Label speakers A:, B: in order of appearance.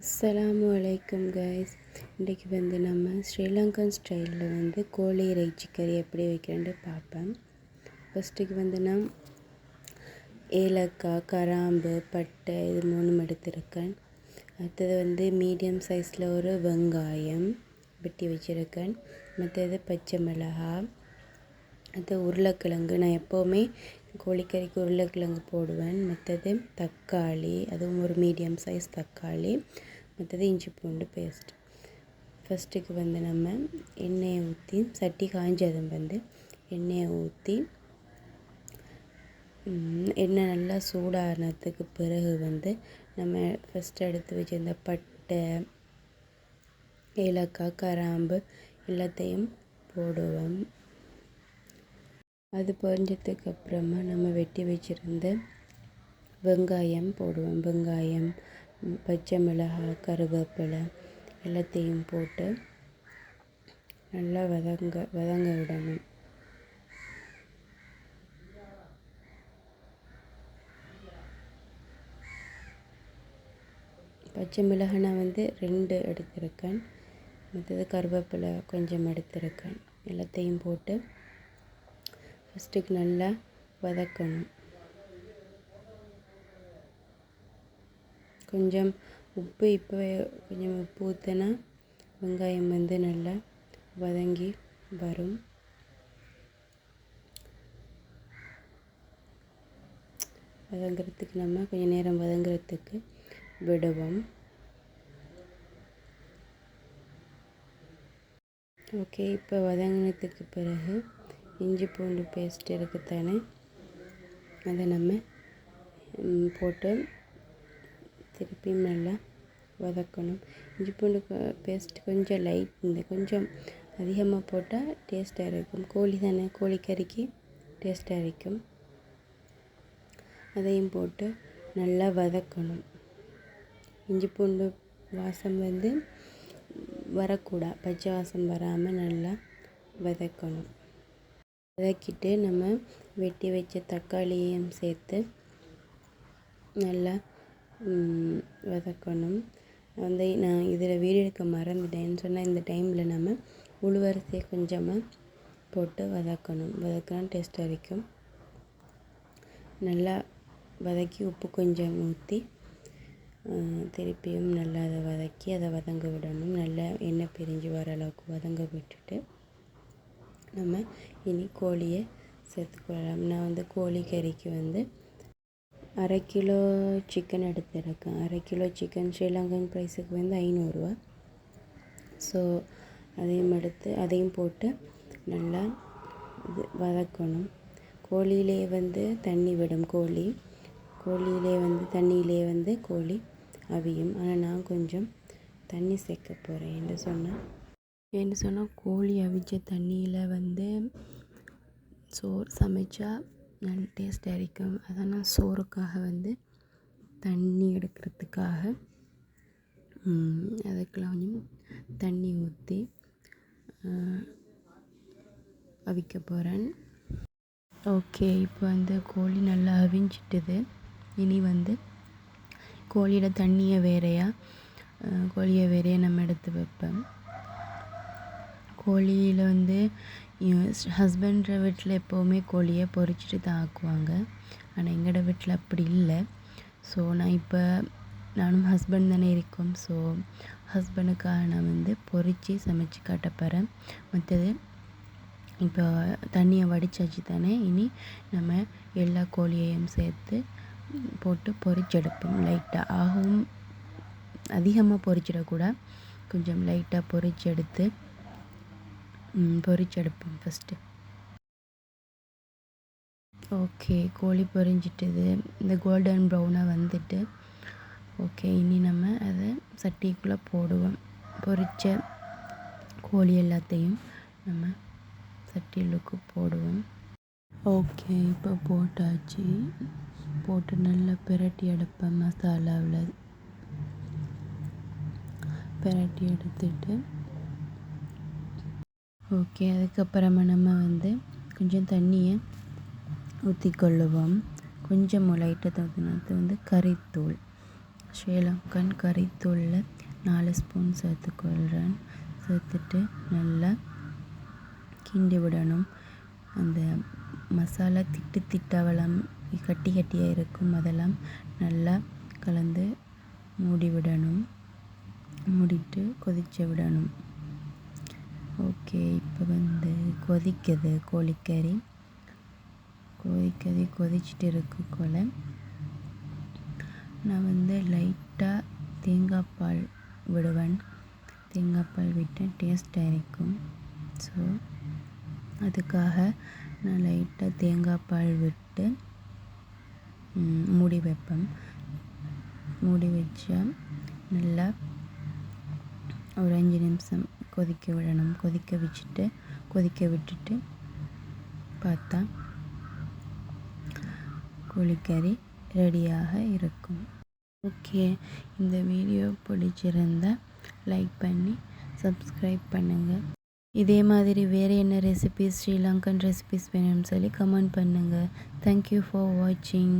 A: அஸ்ஸலாமு அலைக்கும் கைஸ். இன்றைக்கி நம்ம ஸ்ரீலங்கன் ஸ்டைலில் கோழி இறைச்சி கறி எப்படி வைக்கிறேன்னு பார்ப்பேன். ஃபஸ்ட்டுக்கு நான் ஏலக்காய், கராம்பு, பட்டை இது 3 எடுத்திருக்கேன். அடுத்தது மீடியம் சைஸில் ஒரு வெங்காயம் வெட்டி வச்சுருக்கேன். மற்றது பச்சை மிளகாய், அது உருளைக்கிழங்கு. நான் எப்போவுமே கோழிக்கறிக்கு உருளைக்கிழங்கு போடுவேன். மற்றது தக்காளி, அதுவும் ஒரு மீடியம் சைஸ் தக்காளி. மற்றது இஞ்சி பூண்டு பேஸ்ட். ஃபஸ்ட்டுக்கு நம்ம எண்ணெயை ஊற்றி, சட்டி காய்ஞ்சதும் எண்ணெயை ஊற்றி, எண்ணெய் நல்லா சூடானதுக்கு பிறகு நம்ம ஃபஸ்ட்டு எடுத்து வச்சிருந்த பட்டை, ஏலக்காய், கராம்பு எல்லாத்தையும் போடுவோம். அது பொரிஞ்சதுக்கு அப்புறமா நம்ம வெட்டி வச்சுருந்த வெங்காயம் போடுவோம். வெங்காயம், பச்சை மிளகாய், கருவேப்பிலை எல்லாத்தையும் போட்டு நல்லா வதங்க விடணும். பச்சை மிளகாய் நான் 2 எடுத்திருக்கேன். மற்றது கருவேப்பிலை கொஞ்சம் எடுத்திருக்கேன். எல்லாத்தையும் போட்டு ஃபஸ்ட்டுக்கு நல்லா வதக்கணும். கொஞ்சம் உப்பு, இப்போ கொஞ்சம் உப்பு ஊற்றினா வெங்காயம் நல்லா வதங்கி வரும். வதங்கிறதுக்கு நம்ம கொஞ்சம் நேரம் வதங்கிறதுக்கு விடுவோம். ஓகே, இப்போ வதங்கினதுக்கு பிறகு இஞ்சி பூண்டு பேஸ்ட் இருக்குத்தானே, அதை நம்ம போட்டு திருப்பியும் நல்லா வதக்கணும். இஞ்சி பூண்டு பேஸ்ட் கொஞ்சம் கொஞ்சம் அதிகமாக போட்டால் டேஸ்ட்டாக இருக்கும். கோழி தானே, கோழிக்கறிக்கு டேஸ்ட்டாக இருக்கும். அதையும் போட்டு நல்லா வதக்கணும். இஞ்சி பூண்டு வாசம் வரக்கூடாது, பச்சை வாசம் வராமல் நல்லா வதக்கணும். வதக்கிட்டு நம்ம வெட்டி வச்ச தக்காளியையும் சேர்த்து நல்லா வதக்கணும். நான் இதில் வீடியோ எடுக்க மறந்துட்டேன்னு சொன்னால், இந்த டைமில் நம்ம உளுவரிசியை கொஞ்சமாக போட்டு வதக்கணும். வதக்கினா டேஸ்ட்டாக இருக்கும். நல்லா வதக்கி உப்பு கொஞ்சம் ஊற்றி திருப்பியும் நல்லா அதை வதக்கி அதை வதங்க விடணும். நல்லா எண்ணெய் பிரிஞ்சு வர அளவுக்கு வதங்க விட்டுட்டு நம்ம இனி கோழியை சேர்த்துக்கொள்ளலாம். நான் கோழி கறிக்கு 1/2 கிலோ சிக்கன் எடுத்துருக்கேன். 1/2 கிலோ சிக்கன் ஸ்ரீலங்கன் ப்ரைஸுக்கு 500 ரூபா. ஸோ அதையும் போட்டு நல்லா வதக்கணும். கோழியிலே தண்ணி விடும். கோழியிலே தண்ணியிலே கோழி அவியும். ஆனால் நான் கொஞ்சம் தண்ணி சேர்க்க போகிறேன். என்ன சொன்னால் கோழி அவிச்ச தண்ணியில் சோறு சமைச்சா நல்ல டேஸ்ட்டாக இருக்கும். அதான் நான் சோறுக்காக தண்ணி எடுக்கிறதுக்காக அதுக்கெல்லாம் கொஞ்சம் தண்ணி ஊற்றி அவிக்க போகிறேன். ஓகே, இப்போ கோழி நல்லா அவிஞ்சிட்டுது. இனி கோழியோட தண்ணியை கோழியை வேறையாக நம்ம எடுத்து வைப்பேன். கோழியில் ஹஸ்பண்ட்ற வீட்டில் எப்போவுமே கோழியை பொரிச்சிட்டு தான் ஆக்குவாங்க. ஆனால் எங்களோட வீட்டில் அப்படி இல்லை. ஸோ நானும் ஹஸ்பண்ட் தானே இருக்கோம். ஸோ ஹஸ்பண்டுக்காக நான் பொரித்து சமைச்சு காட்டப்போகிறேன். மற்றது இப்போ தண்ணியை வடித்தாச்சு தானே, இனி நம்ம எல்லா கோழியையும் சேர்த்து போட்டு பொரிச்செடுப்போம். லைட்டாக ஆகவும் அதிகமாக பொரிச்சிடக்கூடாது, கொஞ்சம் லைட்டாக பொரிச்செடுப்போம் ஃபஸ்ட்டு. ஓகே, கோழி பொரிஞ்சிட்டுது. இந்த கோல்டன் ப்ரௌனாக ஓகே, இனி நம்ம அதை சட்டிக்குள்ளே போடுவோம். பொரிச்ச கோழி எல்லாத்தையும் நம்ம சட்டிலுக்கு போடுவோம். ஓகே, இப்போ போட்டாச்சு. போட்டு நல்லா பிரட்டி எடுப்பேன். மசாலாவில் பிரட்டி எடுத்துட்டு ஓகே, அதுக்கப்புறமா நம்ம கொஞ்சம் தண்ணியை ஊற்றிக்கொள்ளுவோம். கொஞ்சம் லைட்டாக ஊற்றினது கறித்தூள். ஸ்ரீலங்கன் கறித்தூள் 4 ஸ்பூன் சேர்த்துக்கொள்கிறேன். சேர்த்துட்டு நல்லா கிண்டி விடணும். அந்த மசாலா திட்டு திட்டாவெல்லாம் கட்டி கட்டியாக இருக்கும், அதெல்லாம் நல்லா கலந்து மூடி விடணும். மூடிட்டு கொதிக்க விடணும். ஓகே, இப்போ வந்து கொதிக்குது கோழிக்கறி. கொதிச்சுட்டு இருக்கக்குள்ள நான் வந்து லைட்டாக தேங்காய் பால் விடுவேன். தேங்காய் பால் விட்டால் டேஸ்ட்டாக இருக்கும். ஸோ அதுக்காக நான் லைட்டாக தேங்காய் பால் விட்டு மூடி வைப்பேன். மூடி வச்சா நல்லா ஒரு 5 நிமிஷம் கொதிக்க விடணும். கொதிக்க விட்டுட்டு பார்த்தா கோழிக்கறி ரெடியாக இருக்கும். ஓகே, இந்த வீடியோ பிடிச்சிருந்தால் லைக் பண்ணி சப்ஸ்கிரைப் பண்ணுங்கள். இதே மாதிரி வேறு என்ன ரெசிபீஸ், ஸ்ரீலங்கன் ரெசிபீஸ் வேணும்னு சொல்லி கமெண்ட் பண்ணுங்கள். தேங்க்யூ ஃபார் வாட்சிங்.